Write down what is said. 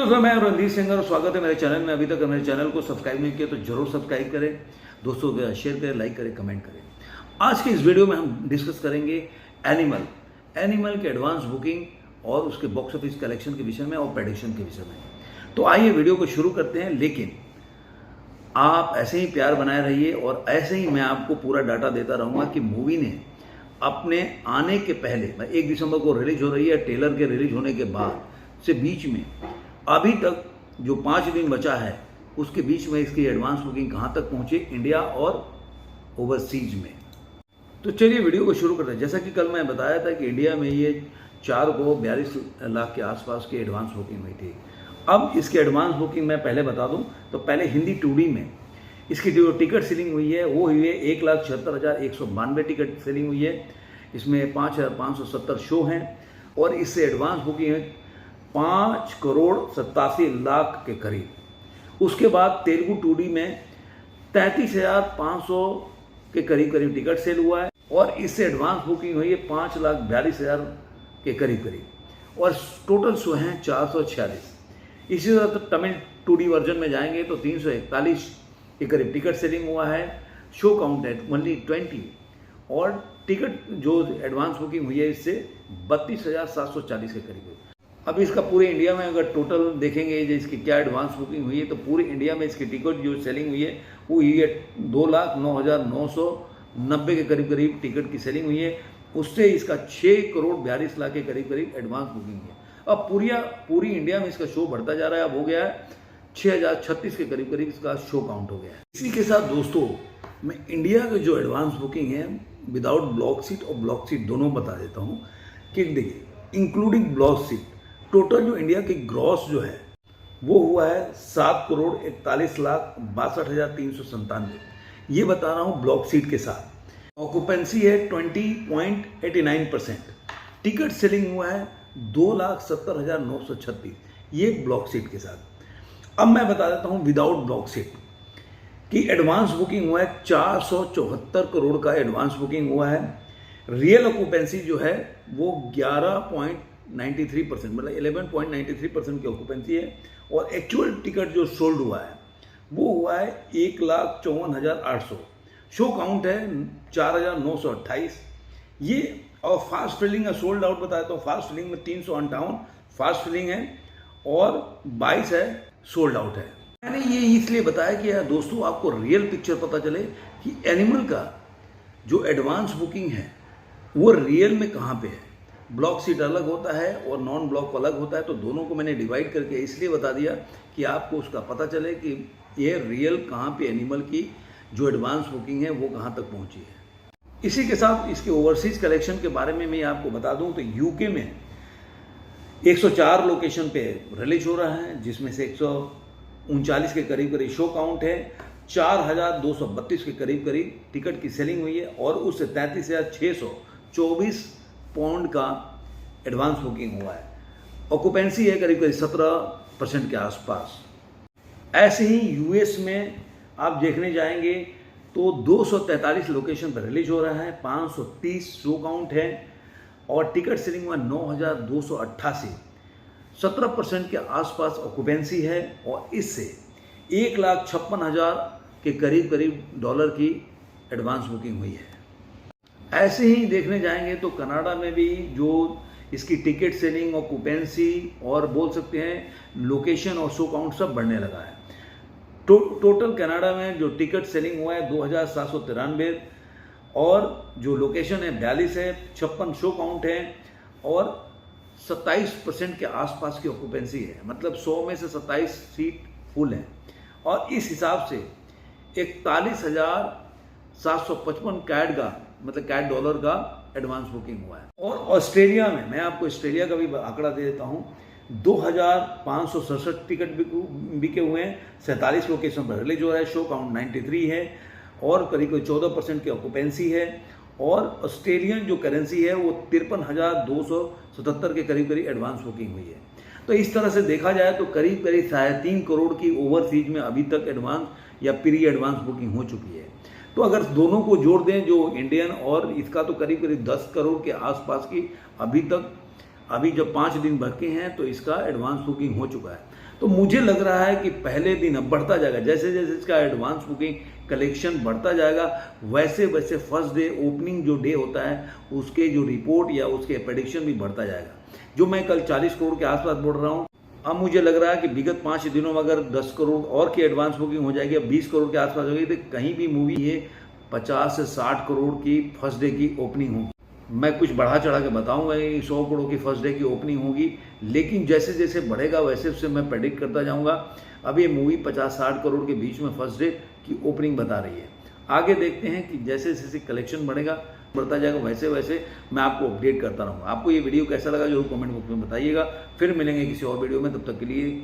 दोस्तों, मैं रणधीर सिंह और स्वागत है मेरे चैनल में। अभी तक मेरे चैनल को सब्सक्राइब नहीं किया तो जरूर सब्सक्राइब करें, दोस्तों को शेयर करें, लाइक करें, कमेंट करें। आज के इस वीडियो में हम डिस्कस करेंगे एनिमल के एडवांस बुकिंग और उसके बॉक्स ऑफिस कलेक्शन के विषय में और प्रेडिक्शन के विषय में। तो आइए वीडियो को शुरू करते हैं, लेकिन आप ऐसे ही प्यार बनाए रहिए और ऐसे ही मैं आपको पूरा डाटा देता रहूँगा कि मूवी ने अपने आने के पहले 1 दिसंबर को रिलीज हो रही है, ट्रेलर के रिलीज होने के बाद से बीच में अभी तक जो 5 दिन बचा है उसके बीच में इसकी एडवांस बुकिंग कहाँ तक पहुँची इंडिया और ओवरसीज में। तो चलिए वीडियो को शुरू करते हैं। जैसा कि कल मैं बताया था कि इंडिया में ये 4 को 42 लाख के आसपास की एडवांस बुकिंग हुई थी। अब इसकी एडवांस बुकिंग मैं पहले बता दूं तो पहले हिंदी 2D में इसकी जो टिकट सेलिंग हुई है वो हुई है 1,76,192 टिकट सेलिंग हुई है। इसमें 5,570 शो हैं और इससे एडवांस बुकिंग है 5,87,00,000 के करीब। उसके बाद तेलुगु 2D में 33,500 के करीब टिकट सेल हुआ है और इससे एडवांस बुकिंग हुई है 5,42,000 के करीब और टोटल शो हैं 446। इसी तरह तमिल 2D वर्जन में जाएंगे तो 341 के करीब टिकट सेलिंग हुआ है। शो काउंट है ओनली 20 और टिकट जो एडवांस बुकिंग हुई है इससे 32,740 के करीब हुई। अब इसका पूरे इंडिया में अगर टोटल देखेंगे जो इसकी क्या एडवांस बुकिंग हुई है तो पूरे इंडिया में इसकी टिकट जो सेलिंग हुई है वो हुई है 2,09,990 के करीब टिकट की सेलिंग हुई है। उससे इसका 6,42,00,000 के करीब एडवांस बुकिंग है। अब पूरी इंडिया में इसका शो बढ़ता जा रहा है। अब हो गया है 6,036 के करीब इसका शो काउंट हो गया है। इसी के साथ दोस्तों मैं इंडिया की जो एडवांस बुकिंग है विदाउट ब्लॉक सीट और ब्लॉक सीट दोनों बता देता हूँ कि देखिए इंक्लूडिंग ब्लॉक सीट टोटल जो इंडिया की ग्रॉस जो है वो हुआ है 7,41,62,397। ये बता रहा हूँ ब्लॉक सीट के साथ। ऑक्यूपेंसी है 20.89%। टिकट सेलिंग हुआ है 2,70,936, ये ब्लॉक सीट के साथ। अब मैं बता देता हूँ विदाउट ब्लॉक सीट कि एडवांस बुकिंग हुआ है 474 करोड़ का एडवांस बुकिंग हुआ है। रियल ऑक्यूपेंसी जो है वो 11.93%, मतलब 11.93% की ऑक्यूपेंसी है और एक्चुअल टिकट जो सोल्ड हुआ है वो हुआ है 1,54,800। शो काउंट है 4,928। ये और फास्ट फिलिंग है सोल्ड आउट बताया तो फास्ट फिलिंग में 358 फास्ट फिलिंग है और 22 है सोल्ड आउट है। मैंने ये इसलिए बताया कि यार दोस्तों आपको रियल पिक्चर पता चले कि एनिमल का जो एडवांस बुकिंग है वो रियल में कहाँ पे है। ब्लॉक सीट अलग होता है और नॉन ब्लॉक अलग होता है, तो दोनों को मैंने डिवाइड करके इसलिए बता दिया कि आपको उसका पता चले कि ये रियल कहाँ पे एनिमल की जो एडवांस बुकिंग है वो कहाँ तक पहुँची है। इसी के साथ इसके ओवरसीज कलेक्शन के बारे में मैं आपको बता दूं तो यूके में 104 लोकेशन पे रिलीज हो रहा है, जिसमें से 139 के करीब शो काउंट है। 4,232 के करीब टिकट की सेलिंग हुई है और उससे 33,624 पाउंड का एडवांस बुकिंग हुआ है। ऑक्यूपेंसी है करीब 17% के आसपास। ऐसे ही यूएस में आप देखने जाएंगे तो 243 लोकेशन पर रिलीज हो रहा है, 530 शो काउंट है और टिकट सेलिंग हुआ 9,288। 17% के आसपास ऑक्यूपेंसी है और इससे 1,56,000 के करीब डॉलर की एडवांस बुकिंग हुई है। ऐसे ही देखने जाएंगे तो कनाडा में भी जो इसकी टिकट सेलिंग, ऑक्यूपेंसी और बोल सकते हैं लोकेशन और शो काउंट सब बढ़ने लगा है। टोटल कनाडा में जो टिकट सेलिंग हुआ है 2,793 और जो लोकेशन है 42 है, 56 शो काउंट है और 27% के आसपास की ऑक्यूपेंसी है, मतलब 100 में से 27 सीट फुल है और इस हिसाब से 41,755 कैड का, मतलब कैड डॉलर का एडवांस बुकिंग हुआ है। और ऑस्ट्रेलिया में मैं आपको ऑस्ट्रेलिया का भी आंकड़ा दे देता हूँ। 2,567 टिकट बिके हुए हैं, 47 लोकेशन पर रिलीज हो रहा है। शो काउंट 93 है और करीब 14% की ऑक्यूपेंसी है और ऑस्ट्रेलियन जो करेंसी है वो 53,277 के करीब एडवांस बुकिंग हुई है। तो इस तरह से देखा जाए तो करीब 3.5 करोड़ की ओवरसीज में अभी तक एडवांस या प्री एडवांस बुकिंग हो चुकी है। तो अगर दोनों को जोड़ दें जो इंडियन और इसका तो करीब 10 करोड़ के आसपास की अभी तक अभी जब 5 दिन बाकी हैं तो इसका एडवांस बुकिंग हो चुका है। तो मुझे लग रहा है कि पहले दिन अब बढ़ता जाएगा, जैसे जैसे इसका एडवांस बुकिंग कलेक्शन बढ़ता जाएगा वैसे वैसे फर्स्ट डे ओपनिंग जो डे होता है उसके जो रिपोर्ट या उसके प्रेडिक्शन भी बढ़ता जाएगा। जो मैं कल 40 करोड़ के आसपास बोल रहा हूँ, अब मुझे लग रहा है कि विगत 5 दिनों में अगर 10 करोड़ और की एडवांस बुकिंग हो जाएगी, अब 20 करोड़ के आसपास होगी, तो कहीं भी मूवी ये 50 से 60 करोड़ की फर्स्ट डे की ओपनिंग होगी। मैं कुछ बढ़ा चढ़ा के बताऊंगा, 100 करोड़ की फर्स्ट डे की ओपनिंग होगी, लेकिन जैसे जैसे बढ़ेगा वैसे वैसे मैं प्रेडिक्ट करता जाऊंगा। अब ये मूवी 50-60 करोड़ के बीच में फर्स्ट डे की ओपनिंग बता रही है। आगे देखते हैं कि जैसे जैसे कलेक्शन बढ़ता जाएगा वैसे वैसे मैं आपको अपडेट करता रहूँगा। आपको ये वीडियो कैसा लगा जरूर कमेंट बॉक्स में बताइएगा। फिर मिलेंगे किसी और वीडियो में, तब तक के लिए